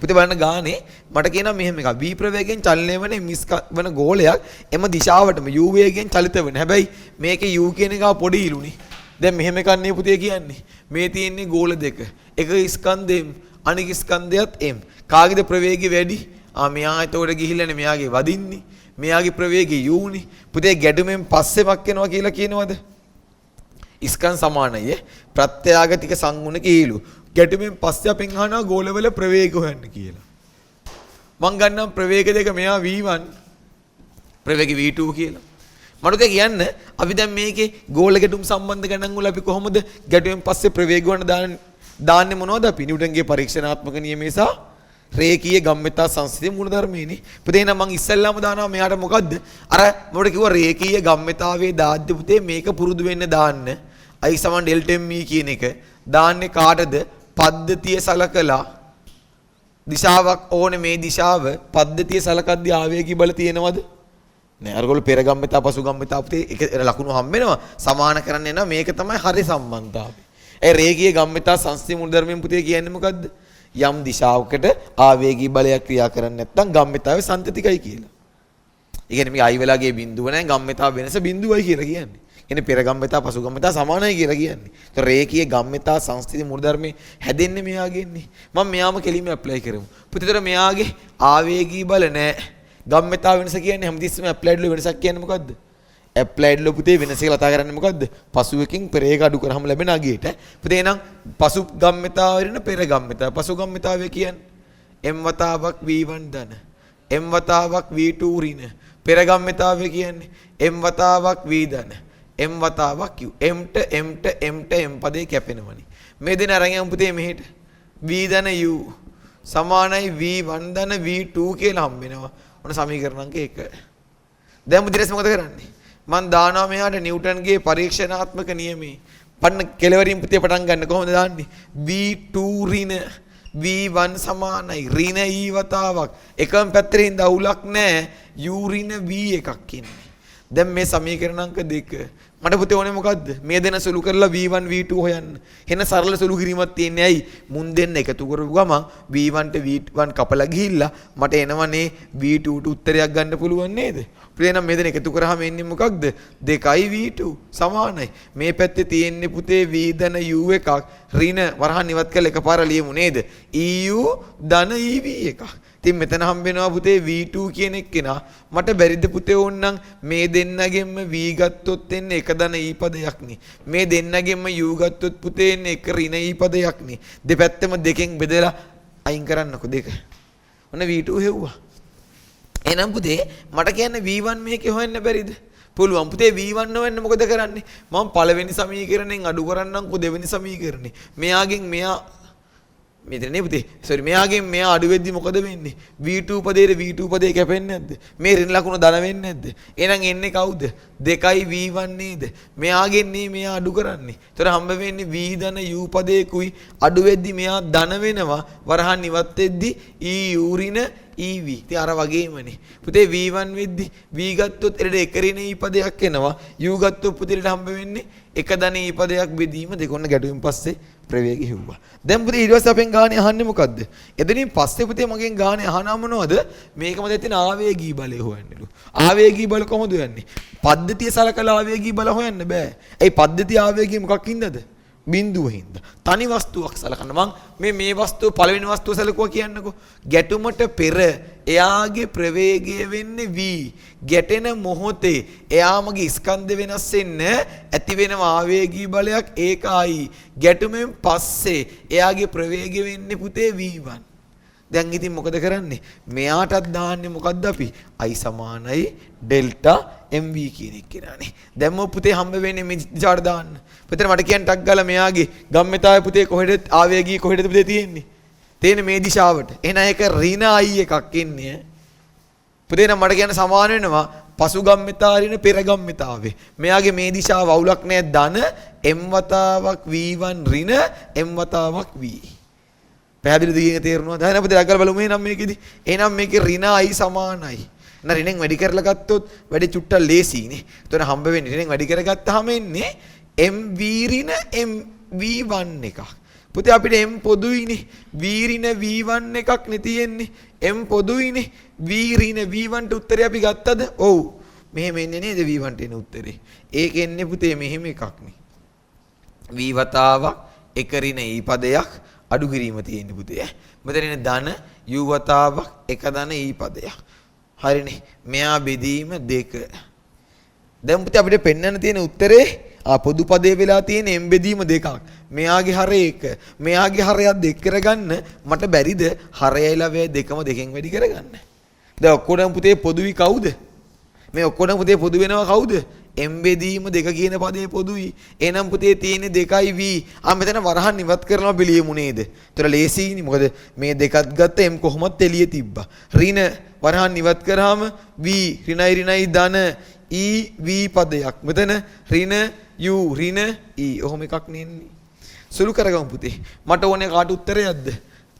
පුතේ බලන්න ගානේ මට කියනවා මෙහෙම එකක් v ප්‍රවේගයෙන් චලනය වෙන මිස් වෙන ගෝලයක් එම දිශාවටම u වේගයෙන් චලිත වෙන. හැබැයි මේකේ u කියන එක පොඩි ඉලුනේ. දැන් මෙහෙම එකක් නේ පුතේ කියන්නේ. මේ තියෙන්නේ ගෝල දෙක. එක ස්කන්ධෙම් අනික ස්කන්ධයත් m. කාගේද ප්‍රවේගය වැඩි? මෙයා එතකොට ගිහිල්ලානේ මෙයාගේ වදින්නේ. මෙයාගේ ප්‍රවේගය u නේ. පුතේ ගැටුමෙන් පස්සෙමක් වෙනවා කියලා කියනවද? ස්කන්ධ සමානයි. ප්‍රත්‍යාගතික සංගුණ කීලු. ගැටුමෙන් පස්සේ අපෙන් අහනවා ගෝලවල ප්‍රවේග හොයන්න කියලා. මං ගන්නම් ප්‍රවේග දෙක මෙයා v1 ප්‍රවේග v2 කියලා. මට කියන්න අපි දැන් මේකේ ගෝල ගැටුම් සම්බන්ධ ගණන් වල අපි කොහොමද ගැටුමෙන් පස්සේ ප්‍රවේග වුණ දාන්නේ මොනවද අපි නිව්ටන්ගේ පරීක්ෂණාත්මක නියමය සහ රේඛීය ගම්මිතා සංස්කෘතිය මූලධර්මයනේ. පුතේ නම් මං ඉස්සෙල්ලාම දානවා මෙයාට මොකද්ද? අර මොකට කිව්වා රේඛීය ගම්මිතාවේ දාද්දි පුතේ මේක පුරුදු වෙන්න දාන්න. I සමාන ඩෙල්ටා m කියන එක දාන්නේ කාටද? පද්ධතිය සලකලා දිශාවක් ඕනේ මේ දිශාව පද්ධතිය සලකද්දී ආවේගී බල තියෙනවද? නෑ. අරගොල්ලෝ පෙර ගම්මිතා පසු ගම්මිතා පුතේ එක ලකුණු හම්බ වෙනවා. සමාන කරන්න එනවා. මේක තමයි හරි සම්බන්ධතාවය. ඒ රේඛීය ගම්මිතා සංස්කෘතිය මූලධර්මයෙන් පුතේ කියන්නේ මොකද්ද? යම් දිශාවකට ආවේගී බලයක් ක්‍රියා කරන්නේ නැත්නම් ගම්මිතාවේ සන්තතිකයි කියලා. ඒ කියන්නේ මේ I වෙලාගේ බිඳුව නැහැ ගම්මිතාව වෙනස බිඳුවයි කියලා කියන්නේ. එනේ පෙර ගම්මිතා පසු ගම්මිතා සමානයි කියලා කියන්නේ. ඒතර රේඛීය ගම්මිතා සංස්කෘතිය මූලධර්මයේ හැදෙන්නේ මෙයාගෙන්නේ. මම මෙයාම කෙලින්ම ඇප්ලයි කරමු. පුතේතර මෙයාගේ ආවේගී බල නැහැ. ගම්මිතා වෙනස කියන්නේ හැමතිස්සෙම ඇප්ලයිඩ් වල වෙනසක් කියන්නේ මොකද්ද? ඇප්ලයිඩ් වල පුතේ වෙනස කියලා කතා කරන්නේ මොකද්ද? පසු එකකින් පෙර එක අඩු කරාම ලැබෙන අගයට. පුතේ එහෙනම් පසු ගම්මිතාව වෙන පෙර ගම්මිතාව. පසු ගම්මිතාවේ කියන්නේ m වතාවක් v1 ධන m වතාවක් v2 ඍණ. පෙර ගම්මිතාවේ කියන්නේ m වතාවක් v ධන m වතාවක් q. m පදේ කැපෙනවනේ. මේ දෙන අරන් යමු පුතේ මෙහෙට. v ධන u සමානයි v1 ධන v2 කියලා හම්බ වෙනවා. ඔන්න සමීකරණ අංක 1. දැන් මුදිරස් මොකද කරන්නේ? මම දානවා මෙයාට නිව්ටන්ගේ පරීක්ෂණාත්මක නියමයේ පන්න කෙලවරින් පුතේ පටන් ගන්න කොහොමද දාන්නේ? v2 ඍණ v1 සමානයි ඍණ e වතාවක් එකම පැත්තේ ඉඳ අවුලක් නැහැ u ඍණ v එකක් කියන්නේ. දැන් මේ සමීකරණ අංක 2 මට පුතේ ඕනේ මොකද්ද? මේ දෙන සුළු කරලා v1 v2 හොයන්න. එන සරල සුළු කිරීමක් තියෙන්නේ ඇයි? මුන් දෙන්න එකතු කරපු ගමන් v1 ට v1 කපලා ගිහිල්ලා මට එනවනේ v2 ට උත්තරයක් ගන්න පුළුවන් නේද? පුතේ නම් මේ දෙන එකතු කරාම එන්නේ මොකක්ද? 2යි v2 සමානයි. මේ පැත්තේ තියෙන්නේ පුතේ v ධන u එකක් ඍණ වරහන් ඉවත් කරලා එකපාර ලියමු නේද? eu ධන ev එකක්. ඉතින් මෙතන හම්බ වෙනවා පුතේ v2 කියන එක්කෙනා මට බැරිද පුතේ ඕන්නම් මේ දෙන්නගෙන්ම v ගත්තොත් එන්නේ එක ධන e පදයක් නේ. මේ දෙන්නගෙන්ම u ගත්තොත් පුතේ එන්නේ එක ඍණ e පදයක් නේ. දෙපැත්තම දෙකෙන් බෙදලා අයින් කරන්නකො දෙක. ඔන්න v2 හෙව්වා. එහෙනම් පුතේ මට කියන්නේ v1 මේකේ හොයන්න බැරිද? පුළුවන් පුතේ v1 හොයන්න මොකද කරන්නේ? මම පළවෙනි සමීකරණයෙන් අඩු කරන්නම්කො දෙවෙනි සමීකරණේ. මෙයාගෙන් මෙයා මෙතනනේ පුතේ සෝරි මෙයාගෙන් මෙයා අඩු වෙද්දි මොකද වෙන්නේ? v2 පදේට v2 පදේ කැපෙන්නේ නැද්ද? මේ ඍණ ලකුණ ධන වෙන්නේ නැද්ද? එහෙනම් එන්නේ කවුද? 2යි v1 නේද? මෙයාගෙන් නේ මෙයා අඩු කරන්නේ. ඒතර හම්බ වෙන්නේ v ධන u පදේකුයි අඩු වෙද්දි මෙයා ධන වෙනවා. වරහන් ඉවත් වෙද්දි e u ඍණ ev. ඉතින් අර වගේමනේ. පුතේ v1 වෙද්දි v ගත්තොත් එරට එක ඍණ e පදයක් එනවා. u ගත්තොත් පුතේට හම්බ වෙන්නේ එක ධන e පදයක් බෙදීම දෙකොන්න ගැටුමින් පස්සේ ප්‍රවේගය හෙව්වා. දැන් පුතේ ඊට පස්සේ අපෙන් ගානේ අහන්නේ මොකද්ද? එතනින් පස්සේ පුතේ මගෙන් ගානේ අහනවා මොනවද? මේකම දෙතින ආවේගී බලය හොයන්නලු. ආවේගී බල කොහොමද හොයන්නේ? පද්ධතිය සලකලා ආවේගී බල හොයන්න බෑ. ඒ පද්ධතිය ආවේගී මොකක් හින්දාද? බිඳුව හින්දා. තනි වස්තුවක් සලකන්න. මම මේ වස්තුව පළවෙනි වස්තුව සලකුවා කියන්නකෝ. ගැටුමට පෙර එයාගේ ප්‍රවේගය වෙන්නේ v. ගැටෙන මොහොතේ එයාමගේ ස්කන්ධ වෙනස් වෙන්නේ ඇති වෙනම ආවේගී බලයක් ඒකයි. ගැටුමෙන් පස්සේ එයාගේ ප්‍රවේගය වෙන්නේ පුතේ v1. දැන් ඉතින් මොකද කරන්නේ? මෙයාටත් දාන්නේ මොකද්ද අපි? I සමානයි ඩෙල්ටා mv කියන එක කියලානේ. දැන් මො පුතේ හම්බ වෙන්නේ මේ දිශාවට දාන්න. පුතේ මට කියන්න ටක් ගාලා මෙයාගේ ගම්මිතාවේ පුතේ කොහෙද ආවේගී කොහෙද පුතේ තියෙන්නේ? තියෙන්නේ මේ දිශාවට. එහෙනම් ඒක ඍණ I එකක් ඉන්නේ. පුතේ නම් මට කියන්න සමාන වෙනවා පසු ගම්මිතා ඍණ පෙර ගම්මිතාවේ. මෙයාගේ මේ දිශාව අවුලක් නැහැ ධන m වතාවක් v1 ඍණ m වතාවක් v. පැහැදිලිද කියන තේරුණාද? දැන් අපිට අගල බලමු එහෙනම් මේකෙදි. එහෙනම් මේකේ ඍණ I සමානයි. න ඍණෙන් වැඩි කරලා ගත්තොත් වැඩි චුට්ටක් ලේසියිනේ. එතකොට හම්බ වෙන්නේ ඍණෙන් වැඩි කරගත්තාම එන්නේ mv ඍණ mv1 එකක්. පුතේ අපිට m පොදුයිනේ. v ඍණ v1 එකක් නේ තියෙන්නේ. m පොදුයිනේ. v ඍණ v1 ට උත්තරේ අපි ගත්තද? ඔව්. මෙහෙම එන්නේ නේද v1 ට එන උත්තරේ. ඒක එන්නේ පුතේ මෙහෙම එකක් නේ. v වතාවක් එක ඍණ e පදයක් අඩු කිරීම තියෙන්නේ පුතේ. මෙතන එන ධන u වතාවක් එක ධන e පදයක්. හරිනේ. මෙයා බෙදීම 2. දැන් පුතේ අපිට පෙන්වන්න තියෙන උත්තරේ පොදු පදේ වෙලා තියෙන m බෙදීම 2ක්. මෙයාගේ හරය 1. මෙයාගේ හරයක් 2 කරගන්න මට බැරිද හරයයි ලවයයි දෙකම 2කින් වැඩි කරගන්න. දැන් ඔක්කොටම පුතේ පොදුයි කවුද? මේ ඔක්කොටම පුතේ පොදු වෙනවා කවුද? m බෙදීම 2 කියන පදේ පොදුයි. එහෙනම් පුතේ තියෙන්නේ 2v. මෙතන වරහන් ඉවත් කරනවා පිළියමු නේද? ඒතර ලේසියිනේ. මොකද මේ දෙකත් ගත්ත m කොහොමත් එළියේ තිබ්බා. ඍණ වරහන් ඉවත් කරාම v ඍණයි ධන e v පදයක්. මෙතන ඍණ u ඍණ e. ඔහොම එකක් නෙන්නේ. සුළු කරගමු පුතේ. මට ඕනේ කාට උත්තරයක්ද?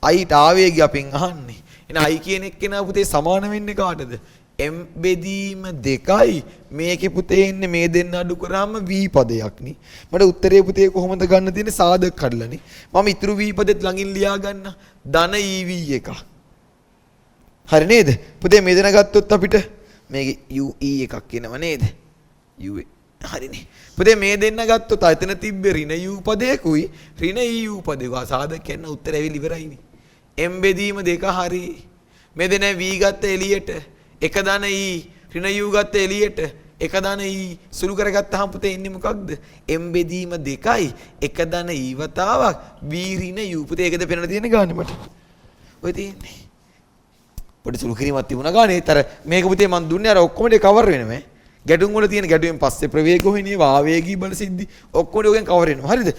i ට ආවේගය අපෙන් අහන්නේ. එහෙනම් i කියන එක්කෙනා පුතේ සමාන වෙන්නේ කාටද? m බෙදීම 2යි මේකේ පුතේ ඉන්නේ මේ දෙන්න අඩු කරාම v පදයක් නේ. මට උත්තරේ පුතේ කොහොමද ගන්න තියෙන්නේ? සාධක කඩලානේ. මම ඊතුරු v පදෙත් ළඟින් ලියා ගන්න. ධන ev එක. හරි නේද? පුතේ මේ දෙන ගත්තොත් අපිට මේකේ ue එකක් එනව නේද? u හරිනේ. පුතේ මේ දෙන්න ගත්තොත් එතන තිබ්බේ ඍණ u පදයකුයි ඍණ eu පදයක. සාධක කියන උත්තර ඇවිල්ලා ඉවරයිනේ. m බෙදීම 2 හරි. මේ දෙන v ගත්ත එළියට එක ධන e ඍණ u ගත්ත එළියට එක ධන e සුළු කරගත්තාම පුතේ ඉන්නේ මොකක්ද? m බෙදීම 2යි එක ධන e වතාවක් v ඍණ u. පුතේ ඒකද පෙන්නන තියෙන්නේ ගානේ මට. ඔය තියෙන්නේ. පොඩි සුළු කිරීමක් තිබුණා ගානේ. ඒතර මේක පුතේ මන් දුන්නේ අර ඔක්කොම ටික කවර් වෙනවා. ගැටුම් වල තියෙන ගැටුවෙන් පස්සේ ප්‍රවේග හොයන්නේ ආවේගී බල සිද්ධි ඔක්කොම ඔගෙන් කවර් වෙනවා. හරිද?